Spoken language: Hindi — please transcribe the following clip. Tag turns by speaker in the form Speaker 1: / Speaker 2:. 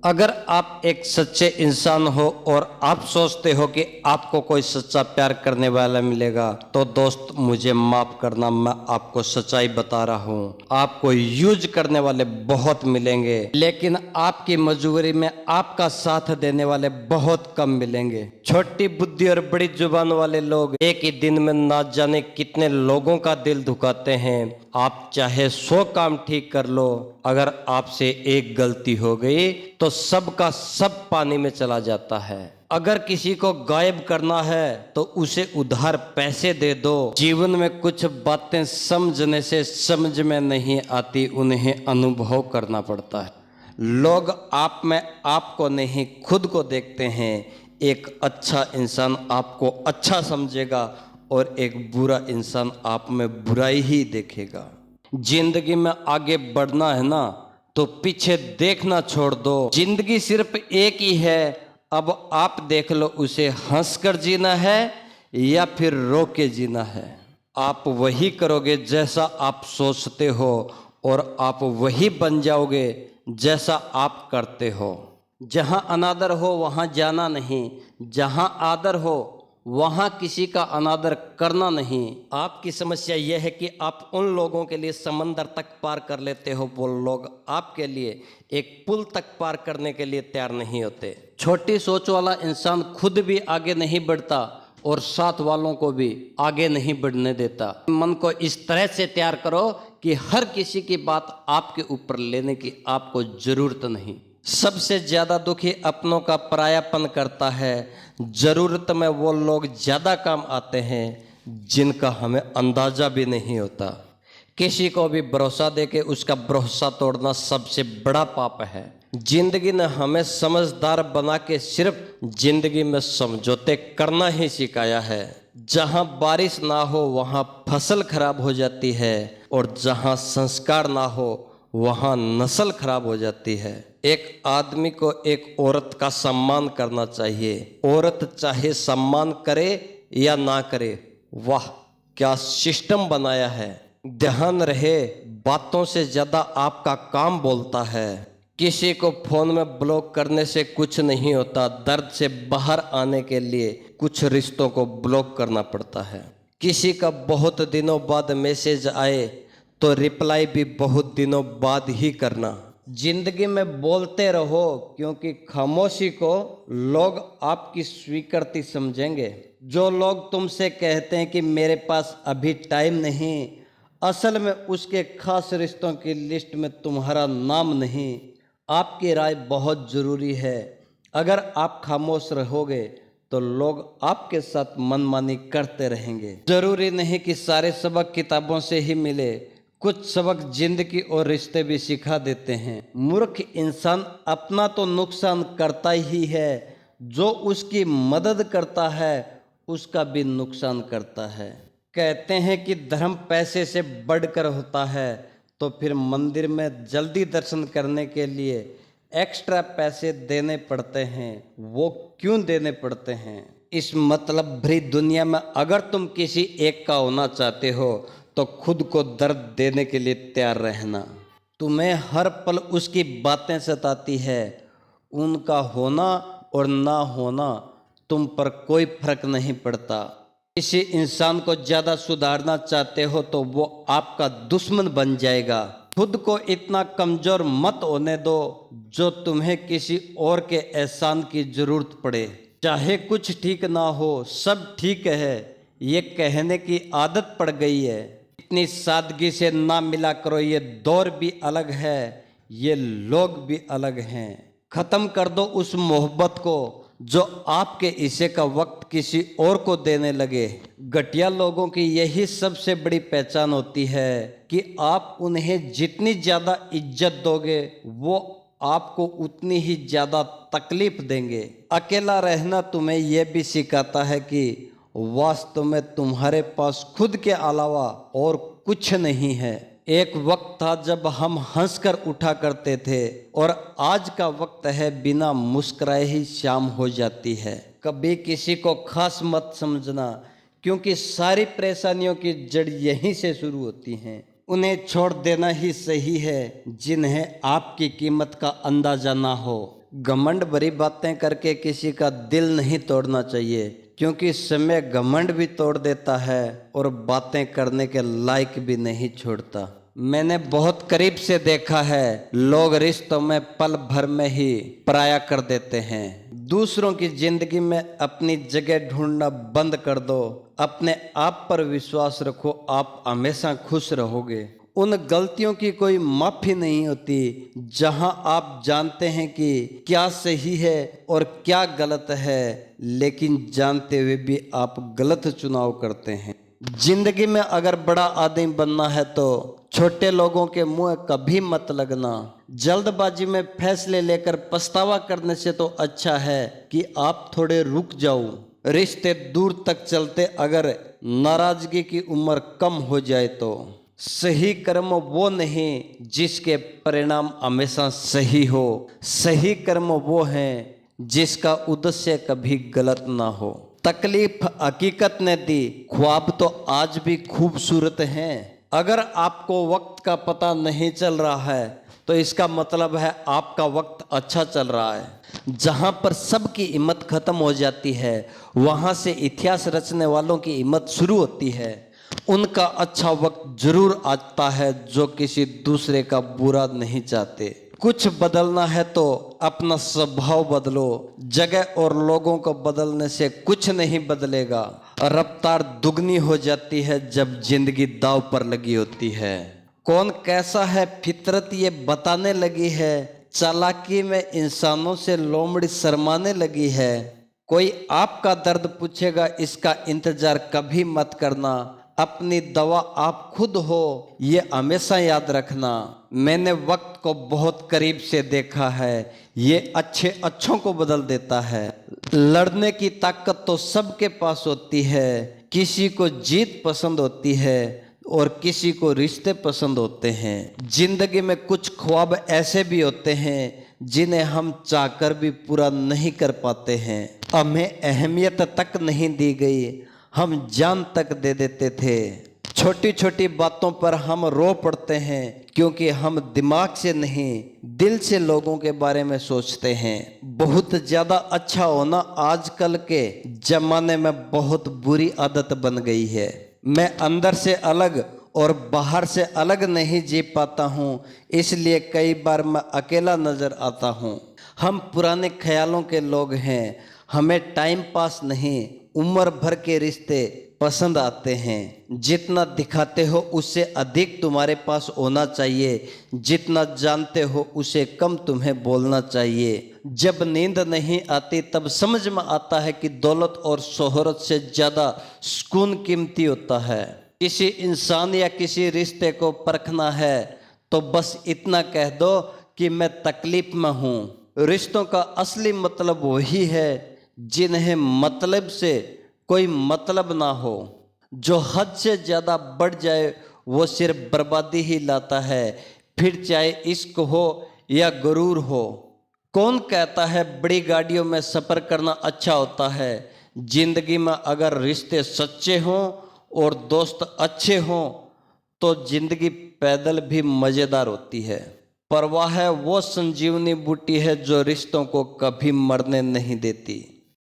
Speaker 1: अगर आप एक सच्चे इंसान हो और आप सोचते हो कि आपको कोई सच्चा प्यार करने वाला मिलेगा, तो दोस्त मुझे माफ करना, मैं आपको सच्चाई बता रहा हूँ। आपको यूज करने वाले बहुत मिलेंगे, लेकिन आपकी मजबूरी में आपका साथ देने वाले बहुत कम मिलेंगे। छोटी बुद्धि और बड़ी जुबान वाले लोग एक ही दिन में ना जाने कितने लोगों का दिल दुखाते हैं। आप चाहे 100 काम ठीक कर लो, अगर आपसे एक गलती हो गई तो सबका सब पानी में चला जाता है। अगर किसी को गायब करना है तो उसे उधार पैसे दे दो। जीवन में कुछ बातें समझने से समझ में नहीं आती, उन्हें अनुभव करना पड़ता है। लोग आप में आपको नहीं खुद को देखते हैं। एक अच्छा इंसान आपको अच्छा समझेगा और एक बुरा इंसान आप में बुराई ही देखेगा। जिंदगी में आगे बढ़ना है ना, तो पीछे देखना छोड़ दो। जिंदगी सिर्फ एक ही है, अब आप देख लो उसे हंसकर जीना है या फिर रो के जीना है। आप वही करोगे जैसा आप सोचते हो और आप वही बन जाओगे जैसा आप करते हो। जहां अनादर हो वहां जाना नहीं, जहां आदर हो वहां किसी का अनादर करना नहीं। आपकी समस्या यह है कि आप उन लोगों के लिए समंदर तक पार कर लेते हो, वो लोग आपके लिए एक पुल तक पार करने के लिए तैयार नहीं होते। छोटी सोच वाला इंसान खुद भी आगे नहीं बढ़ता और साथ वालों को भी आगे नहीं बढ़ने देता। मन को इस तरह से तैयार करो कि हर किसी की बात आपके ऊपर लेने की आपको जरूरत नहीं। सबसे ज्यादा दुखी अपनों का परायापन करता है। जरूरत में वो लोग ज्यादा काम आते हैं जिनका हमें अंदाजा भी नहीं होता। किसी को भी भरोसा देके उसका भरोसा तोड़ना सबसे बड़ा पाप है। जिंदगी ने हमें समझदार बना के सिर्फ जिंदगी में समझौते करना ही सिखाया है। जहां बारिश ना हो वहां फसल खराब हो जाती है और जहां संस्कार ना हो वहां नस्ल खराब हो जाती है। एक आदमी को एक औरत का सम्मान करना चाहिए। औरत चाहे सम्मान करे या ना करे, वाह क्या सिस्टम बनाया है। ध्यान रहे, बातों से ज्यादा आपका काम बोलता है। किसी को फोन में ब्लॉक करने से कुछ नहीं होता, दर्द से बाहर आने के लिए कुछ रिश्तों को ब्लॉक करना पड़ता है। किसी का बहुत दिनों बाद मैसेज आए तो रिप्लाई भी बहुत दिनों बाद ही करना। जिंदगी में बोलते रहो, क्योंकि खामोशी को लोग आपकी स्वीकृति समझेंगे। जो लोग तुमसे कहते हैं कि मेरे पास अभी टाइम नहीं, असल में उसके खास रिश्तों की लिस्ट में तुम्हारा नाम नहीं। आपकी राय बहुत जरूरी है। अगर आप खामोश रहोगे तो लोग आपके साथ मनमानी करते रहेंगे। जरूरी नहीं कि सारे सबक किताबों से ही मिले, कुछ सबक जिंदगी और रिश्ते भी सिखा देते हैं। मूर्ख इंसान अपना तो नुकसान करता ही है, जो उसकी मदद करता है उसका भी नुकसान करता है। कहते हैं कि धर्म पैसे से बढ़कर होता है, तो फिर मंदिर में जल्दी दर्शन करने के लिए एक्स्ट्रा पैसे देने पड़ते हैं। वो क्यों देने पड़ते हैं? इस मतलब भरी दुनिया में अगर तुम किसी एक का होना चाहते हो तो खुद को दर्द देने के लिए तैयार रहना। तुम्हें हर पल उसकी बातें सताती है, उनका होना और ना होना तुम पर कोई फर्क नहीं पड़ता। किसी इंसान को ज्यादा सुधारना चाहते हो तो वो आपका दुश्मन बन जाएगा। खुद को इतना कमजोर मत होने दो जो तुम्हें किसी और के एहसान की जरूरत पड़े। चाहे कुछ ठीक ना हो, सब ठीक है, ये कहने की आदत पड़ गई है। इतनी सादगी से ना मिला करो, ये दौर भी अलग है, ये लोग भी अलग हैं। खत्म कर दो उस मोहब्बत को जो आपके हिस्से का वक्त किसी और को देने लगे। घटिया लोगों की यही सबसे बड़ी पहचान होती है कि आप उन्हें जितनी ज्यादा इज्जत दोगे वो आपको उतनी ही ज्यादा तकलीफ देंगे। अकेला रहना तुम्हें यह भी सिखाता है कि वास्तव में तुम्हारे पास खुद के अलावा और कुछ नहीं है। एक वक्त था जब हम हंसकर उठा करते थे और आज का वक्त है बिना मुस्कुराए ही शाम हो जाती है। कभी किसी को खास मत समझना, क्योंकि सारी परेशानियों की जड़ यहीं से शुरू होती हैं। उन्हें छोड़ देना ही सही है जिन्हें आपकी कीमत का अंदाजा ना हो। घमंड भरी बातें करके किसी का दिल नहीं तोड़ना चाहिए, क्योंकि समय घमंड भी तोड़ देता है और बातें करने के लायक भी नहीं छोड़ता। मैंने बहुत करीब से देखा है, लोग रिश्तों में पल भर में ही पराया कर देते हैं। दूसरों की जिंदगी में अपनी जगह ढूंढना बंद कर दो। अपने आप पर विश्वास रखो, आप हमेशा खुश रहोगे। उन गलतियों की कोई माफी नहीं होती जहां आप जानते हैं कि क्या सही है और क्या गलत है, लेकिन जानते हुए भी आप गलत चुनाव करते हैं। जिंदगी में अगर बड़ा आदमी बनना है तो छोटे लोगों के मुंह कभी मत लगना। जल्दबाजी में फैसले लेकर पछतावा करने से तो अच्छा है कि आप थोड़े रुक जाओ। रिश्ते दूर तक चलते अगर नाराजगी की उम्र कम हो जाए तो। सही कर्म वो नहीं जिसके परिणाम हमेशा सही हो। सही कर्म वो है जिसका उद्देश्य कभी गलत ना हो। तकलीफ हकीकत ने दी, ख्वाब तो आज भी खूबसूरत हैं। अगर आपको वक्त का पता नहीं चल रहा है तो इसका मतलब है आपका वक्त अच्छा चल रहा है। जहां पर सबकी हिम्मत खत्म हो जाती है वहां से इतिहास रचने वालों की हिम्मत शुरू होती है। उनका अच्छा वक्त जरूर आता है जो किसी दूसरे का बुरा नहीं चाहते। कुछ बदलना है तो अपना स्वभाव बदलो। जगह और लोगों को बदलने से कुछ नहीं बदलेगा। रफ्तार दुगनी हो जाती है जब जिंदगी दांव पर लगी होती है। कौन कैसा है फितरत ये बताने लगी है। चालाकी में इंसानों से लोमड़ी शर्माने लगी है। कोई आपका दर्द पूछेगा, इसका इंतजार कभी मत करना। अपनी दवा आप खुद हो, ये हमेशा याद रखना। मैंने वक्त को बहुत करीब से देखा है, ये अच्छों को बदल देता है। लड़ने की ताकत तो सबके पास होती है। किसी को जीत पसंद होती है और किसी को रिश्ते पसंद होते हैं। जिंदगी में कुछ ख्वाब ऐसे भी होते हैं जिन्हें हम चाहकर भी पूरा नहीं कर पाते हैं। हमें अहमियत तक नहीं दी गई, हम जान तक दे देते थे। छोटी छोटी बातों पर हम रो पड़ते हैं क्योंकि हम दिमाग से नहीं दिल से लोगों के बारे में सोचते हैं। बहुत ज्यादा अच्छा होना आजकल के जमाने में बहुत बुरी आदत बन गई है। मैं अंदर से अलग और बाहर से अलग नहीं जी पाता हूँ, इसलिए कई बार मैं अकेला नजर आता हूँ। हम पुराने ख्यालों के लोग हैं, हमें टाइम पास नहीं उम्र भर के रिश्ते पसंद आते हैं। जितना दिखाते हो उससे अधिक तुम्हारे पास होना चाहिए। जितना जानते हो उससे कम तुम्हें बोलना चाहिए। जब नींद नहीं आती तब समझ में आता है कि दौलत और शोहरत से ज़्यादा सुकून कीमती होता है। किसी इंसान या किसी रिश्ते को परखना है तो बस इतना कह दो कि मैं तकलीफ में हूँ। रिश्तों का असली मतलब वही है जिन्हें मतलब से कोई मतलब ना हो। जो हद से ज़्यादा बढ़ जाए वो सिर्फ बर्बादी ही लाता है, फिर चाहे इश्क हो या गुरूर हो। कौन कहता है बड़ी गाड़ियों में सफ़र करना अच्छा होता है। जिंदगी में अगर रिश्ते सच्चे हों और दोस्त अच्छे हों तो जिंदगी पैदल भी मज़ेदार होती है। परवाह है वो संजीवनी बूटी है जो रिश्तों को कभी मरने नहीं देती।